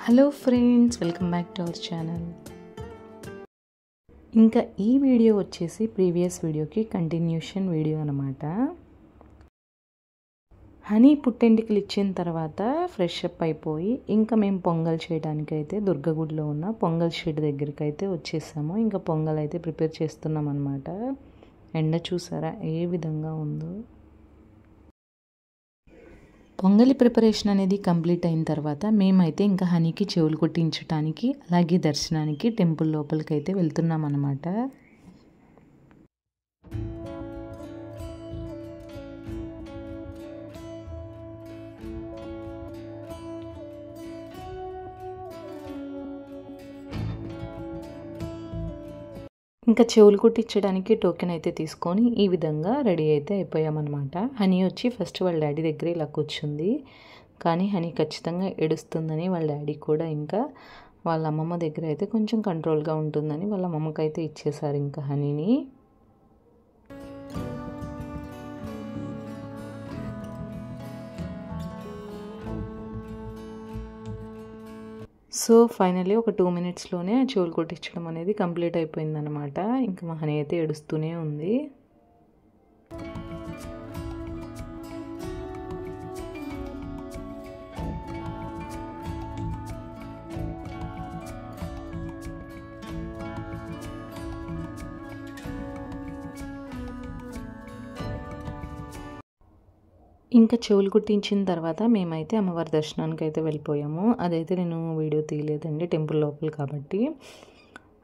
Hello friends, welcome back to our channel. ఇంకా ఈ video వచ్చేసి ప్రీవియస్ వీడియోకి కంటిన్యూషన్ వీడియో అనమాట. హనీ పుట్టెంటికలు ఇచ్చిన తర్వాత ఫ్రెష్ అప్ అయిపోయి ఇంకా మేము పొంగల్ చేయడానికి అయితే దుర్గగుడిలో ఉన్న పొంగల్ షెడ్ దగ్గరికి అయితే వచ్చేసాము. ఇంకా పొంగల్ అయితే ప్రిపేర్ చేస్తున్నాం అనమాట. ఎండ చూసారా ఏ విధంగా ఉందో. పొంగలి ప్రిపరేషన్ అనేది కంప్లీట్ అయిన తర్వాత మేమైతే ఇంకా హనీకి చెవులు కొట్టించడానికి అలాగే దర్శనానికి టెంపుల్ లోపలికి అయితే వెళ్తున్నాం అన్నమాట. ఇంకా చెవులు కుట్టించడానికి టోకెన్ అయితే తీసుకొని ఈ విధంగా రెడీ అయితే అయిపోయామన్నమాట. హనీ వచ్చి ఫస్ట్ వాళ్ళ డాడీ దగ్గర ఇలా కూర్చుంది. కానీ హనీ ఖచ్చితంగా ఏడుస్తుందని వాళ్ళ డాడీ కూడా ఇంకా వాళ్ళ అమ్మమ్మ దగ్గర అయితే కొంచెం కంట్రోల్గా ఉంటుందని వాళ్ళ అమ్మమ్మకైతే ఇచ్చేశారు ఇంకా హనీని. సో ఫైనల్లీ ఒక 2 మినిట్స్లోనే చెవులు కొట్టించడం అనేది కంప్లీట్ అయిపోయిందనమాట. ఇంకా మా హనీ అయితే ఏడుస్తూనే ఉంది. ఇంకా చెవులు కుట్టించిన తర్వాత మేమైతే అమ్మవారి దర్శనానికి అయితే వెళ్ళిపోయాము. అదైతే నేను వీడియో తీయలేదండి, టెంపుల్ లోపల కాబట్టి.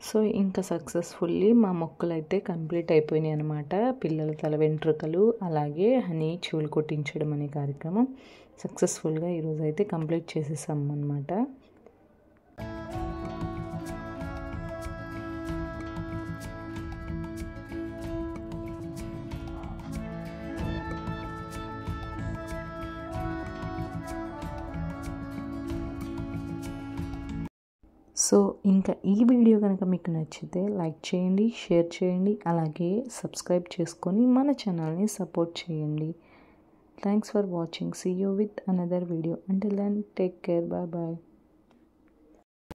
సో ఇంకా సక్సెస్ఫుల్లీ మా మొక్కలు అయితే కంప్లీట్ అయిపోయినాయి అనమాట. పిల్లల తల వెంట్రుకలు అలాగే హనీ చెవులు కొట్టించడం అనే కార్యక్రమం సక్సెస్ఫుల్గా ఈరోజు అయితే కంప్లీట్ చేసేసాము అనమాట. సో ఇంకా ఈ వీడియో కనుక మీకు నచ్చితే లైక్ చేయండి, షేర్ చేయండి, అలాగే సబ్స్క్రైబ్ చేసుకొని మన ఛానల్ని సపోర్ట్ చేయండి. Thanks for watching. See you with another video. Until then take care. Bye bye.